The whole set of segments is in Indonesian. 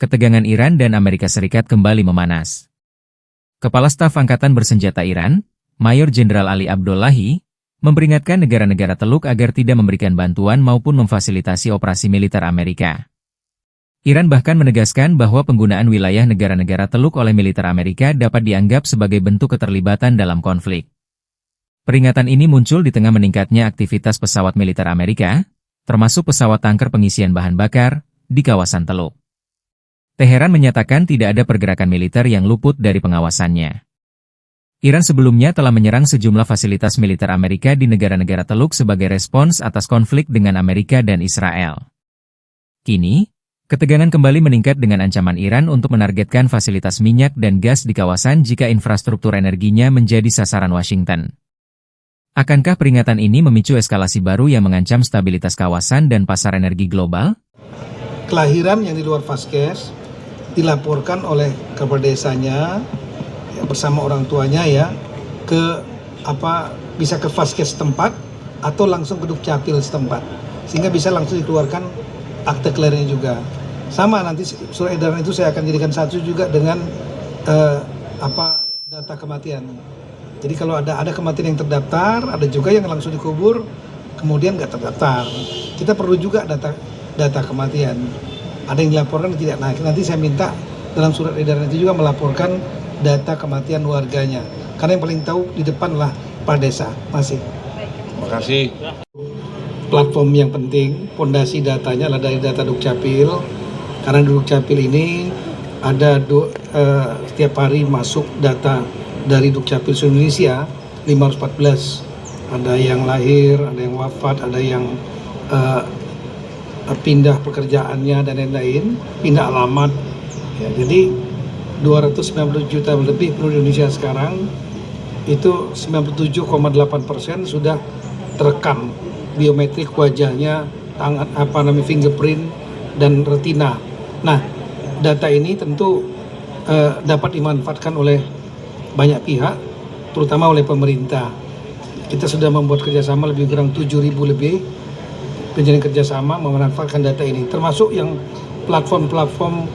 ketegangan Iran dan Amerika Serikat kembali memanas. Kepala Staf Angkatan Bersenjata Iran, Mayor Jenderal Ali Abdullahi, memperingatkan negara-negara Teluk agar tidak memberikan bantuan maupun memfasilitasi operasi militer Amerika. Iran bahkan menegaskan bahwa penggunaan wilayah negara-negara Teluk oleh militer Amerika dapat dianggap sebagai bentuk keterlibatan dalam konflik. Peringatan ini muncul di tengah meningkatnya aktivitas pesawat militer Amerika, termasuk pesawat tanker pengisian bahan bakar, di kawasan Teluk. Teheran menyatakan tidak ada pergerakan militer yang luput dari pengawasannya. Iran sebelumnya telah menyerang sejumlah fasilitas militer Amerika di negara-negara Teluk sebagai respons atas konflik dengan Amerika dan Israel. Kini, ketegangan kembali meningkat dengan ancaman Iran untuk menargetkan fasilitas minyak dan gas di kawasan jika infrastruktur energinya menjadi sasaran Washington. Akankah peringatan ini memicu eskalasi baru yang mengancam stabilitas kawasan dan pasar energi global? Kelahiran yang di luar Vaskes dilaporkan oleh kepala desanya ya, bersama orang tuanya ya bisa ke Vaskes setempat atau langsung ke Dukcapil setempat sehingga bisa langsung dikeluarkan akte kelahirannya juga. Sama nanti surat edaran itu saya akan jadikan satu juga dengan data kematian. Jadi kalau ada kematian yang terdaftar, ada juga yang langsung dikubur kemudian nggak terdaftar. Kita perlu juga data kematian. Ada yang dilaporkan tidak. Nah, nanti saya minta dalam surat edaran itu juga melaporkan data kematian warganya. Karena yang paling tahu di depan lah Pak Desa. Masih. Terima kasih. Platform yang penting, fondasi datanya adalah dari data Dukcapil. Karena di Dukcapil ini ada setiap hari masuk data dari Dukcapil seluruh Indonesia 514. Ada yang lahir, ada yang wafat, ada yang pindah pekerjaannya dan lain-lain, pindah alamat. Ya, jadi 290 juta lebih penduduk Indonesia sekarang itu 97,8% sudah terekam biometrik wajahnya, tangan fingerprint dan retina. Nah, data ini tentu dapat dimanfaatkan oleh banyak pihak, terutama oleh pemerintah. Kita sudah membuat kerjasama lebih kurang 7.000 lebih penjalin kerjasama memanfaatkan data ini, termasuk yang platform-platform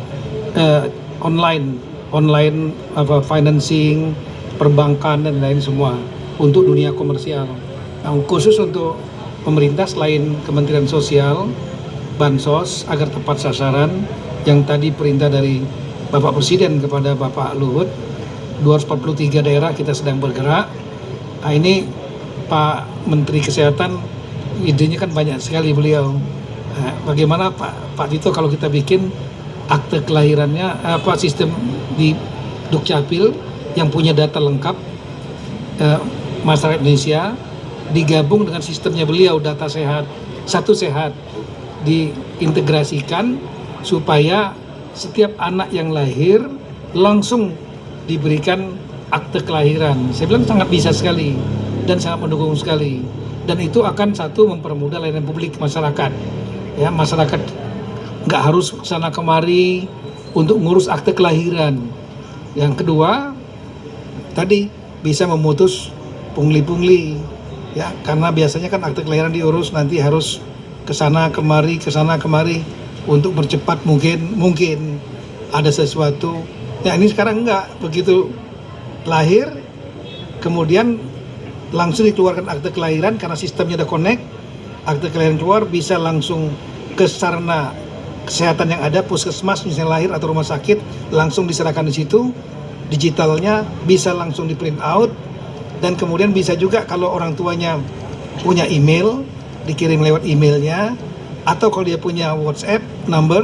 online financing, perbankan dan lain semua untuk dunia komersial. Nah, khusus untuk pemerintah selain Kementerian Sosial, Bansos agar tepat sasaran, yang tadi perintah dari Bapak Presiden kepada Bapak Luhut, 243 daerah kita sedang bergerak. Nah, ini Pak Menteri Kesehatan idenya kan banyak sekali beliau. Nah, bagaimana Pak Tito kalau kita bikin akte kelahirannya, sistem di Dukcapil yang punya data lengkap masyarakat Indonesia digabung dengan sistemnya beliau, data sehat, satu sehat, diintegrasikan supaya setiap anak yang lahir langsung diberikan akte kelahiran. Saya bilang sangat bisa sekali dan sangat mendukung sekali. Dan itu akan satu mempermudah layanan publik masyarakat. Ya, masyarakat nggak harus kesana kemari untuk ngurus akte kelahiran. Yang kedua, tadi bisa memutus pungli-pungli. Ya, karena biasanya kan akte kelahiran diurus nanti harus kesana kemari untuk bercepat mungkin ada sesuatu. Ya, ini sekarang enggak begitu lahir kemudian langsung dikeluarkan akte kelahiran karena sistemnya udah connect, akte kelahiran keluar bisa langsung ke sarana kesehatan yang ada, puskesmas misalnya lahir atau rumah sakit, langsung diserahkan di situ, digitalnya bisa langsung di print out, dan kemudian bisa juga kalau orang tuanya punya email, dikirim lewat emailnya, atau kalau dia punya WhatsApp number,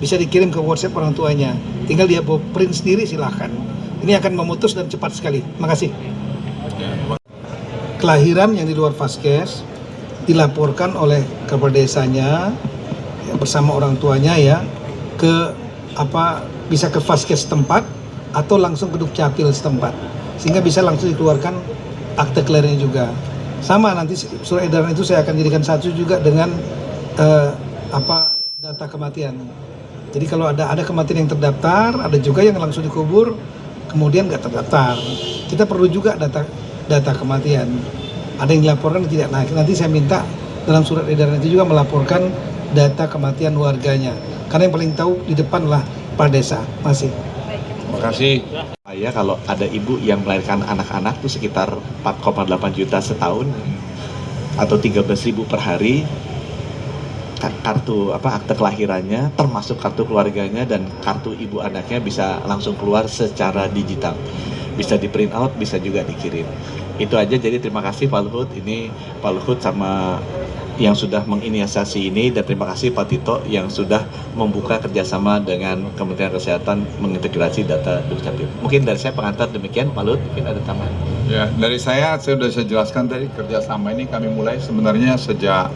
bisa dikirim ke WhatsApp orang tuanya, tinggal dia print sendiri silahkan. Ini akan memutus dan cepat sekali. Makasih. Kelahiran yang di luar Vaskes dilaporkan oleh kepala desanya ya, bersama orang tuanya ya bisa ke Vaskes setempat atau langsung ke Dukcapil setempat sehingga bisa langsung dikeluarkan akte kelahirannya juga. Sama nanti surat edaran itu saya akan jadikan satu juga dengan data kematian. Jadi kalau ada kematian yang terdaftar, ada juga yang langsung dikubur kemudian nggak terdaftar. Kita perlu juga data kematian. Ada yang dilaporkan tidak. Nah, nanti saya minta dalam surat edaran itu juga melaporkan data kematian warganya. Karena yang paling tahu di depan lah kepala desa. Masih. Terima kasih. Ya, kalau ada ibu yang melahirkan anak-anak itu sekitar 4,8 juta setahun atau 13.000 per hari, kartu akte kelahirannya termasuk kartu keluarganya dan kartu ibu anaknya bisa langsung keluar secara digital, bisa di print out, bisa juga dikirim. Itu aja. Jadi terima kasih Pak Luhut, ini Pak Luhut sama yang sudah menginisiasi ini, dan terima kasih Pak Tito yang sudah membuka kerjasama dengan Kementerian Kesehatan mengintegrasi data Dukcapil. Mungkin dari saya pengantar demikian, Pak Luhut mungkin ada tambahan. Ya, dari saya sudah saya jelaskan tadi, kerjasama ini kami mulai sebenarnya sejak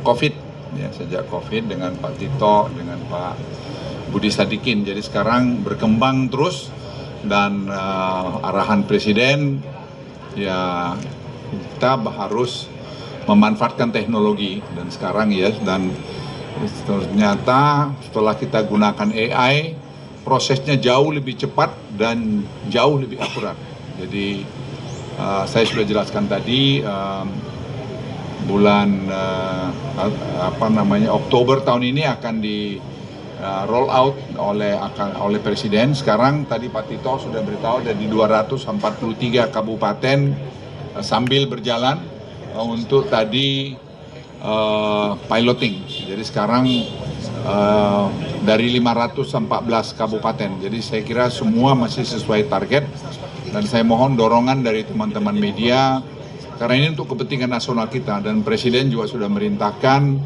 COVID, ya, sejak COVID dengan Pak Tito, dengan Pak Budi Sadikin. Jadi sekarang berkembang terus, dan arahan Presiden ya kita harus memanfaatkan teknologi, dan sekarang ya, dan ternyata setelah kita gunakan AI, prosesnya jauh lebih cepat dan jauh lebih akurat. Jadi saya sudah jelaskan tadi, bulan Oktober tahun ini akan di roll out oleh Presiden. Sekarang tadi Pak Tito sudah beritahu ada di 243 kabupaten sambil berjalan untuk tadi piloting. Jadi sekarang dari 514 kabupaten. Jadi saya kira semua masih sesuai target, dan saya mohon dorongan dari teman-teman media karena ini untuk kepentingan nasional kita, dan Presiden juga sudah merintahkan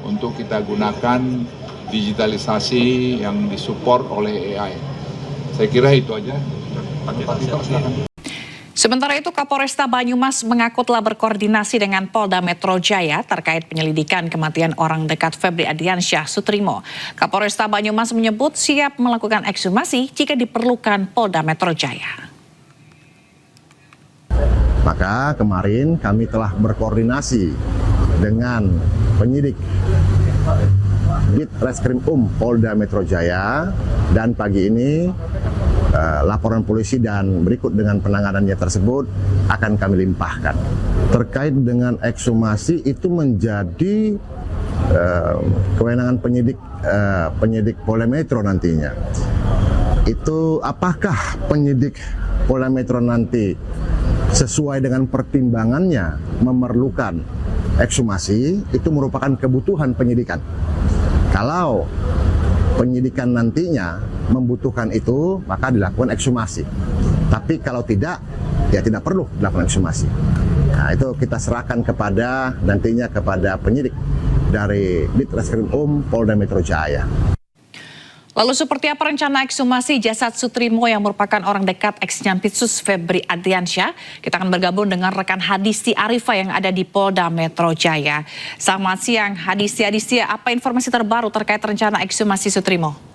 untuk kita gunakan digitalisasi yang disupport oleh AI. Saya kira itu aja. Pak Tito, silakan. Sementara itu, Kapolresta Banyumas mengaku telah berkoordinasi dengan Polda Metro Jaya terkait penyelidikan kematian orang dekat Febri Ardiansyah Sutrimo. Kapolresta Banyumas menyebut siap melakukan ekshumasi jika diperlukan Polda Metro Jaya. Maka kemarin kami telah berkoordinasi dengan penyidik Ditreskrim Polda Metro Jaya, dan pagi ini laporan polisi dan berikut dengan penanganannya tersebut akan kami limpahkan. Terkait dengan ekshumasi itu menjadi kewenangan penyidik Polda Metro nantinya. Itu apakah penyidik Polda Metro nanti sesuai dengan pertimbangannya memerlukan ekshumasi, itu merupakan kebutuhan penyidikan. Kalau penyidikan nantinya membutuhkan itu, maka dilakukan ekshumasi. Tapi kalau tidak, ya tidak perlu dilakukan ekshumasi. Nah, itu kita serahkan nantinya kepada penyidik dari Ditreskrim Polda Metro Jaya. Lalu seperti apa rencana ekshumasi jasad Sutrimo yang merupakan orang dekat ex-Jampitsus Febri Ardiansyah? Kita akan bergabung dengan rekan Hadisti Arifa yang ada di Polda Metro Jaya. Selamat siang Hadisti, apa informasi terbaru terkait rencana ekshumasi Sutrimo?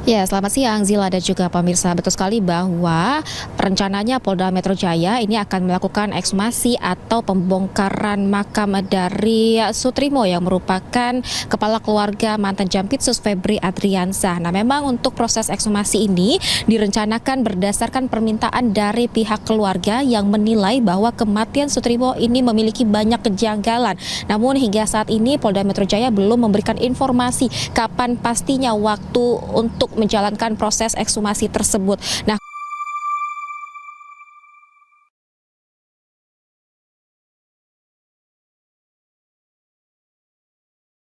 Ya, selamat siang Zila dan juga pemirsa. Betul sekali bahwa rencananya Polda Metro Jaya ini akan melakukan ekshumasi atau pembongkaran makam dari Sutrimo yang merupakan kepala keluarga mantan Jampitsus Febri Ardiansyah. Nah, memang untuk proses ekshumasi ini direncanakan berdasarkan permintaan dari pihak keluarga yang menilai bahwa kematian Sutrimo ini memiliki banyak kejanggalan. Namun hingga saat ini Polda Metro Jaya belum memberikan informasi kapan pastinya waktu untuk menjalankan proses ekshumasi tersebut. Nah,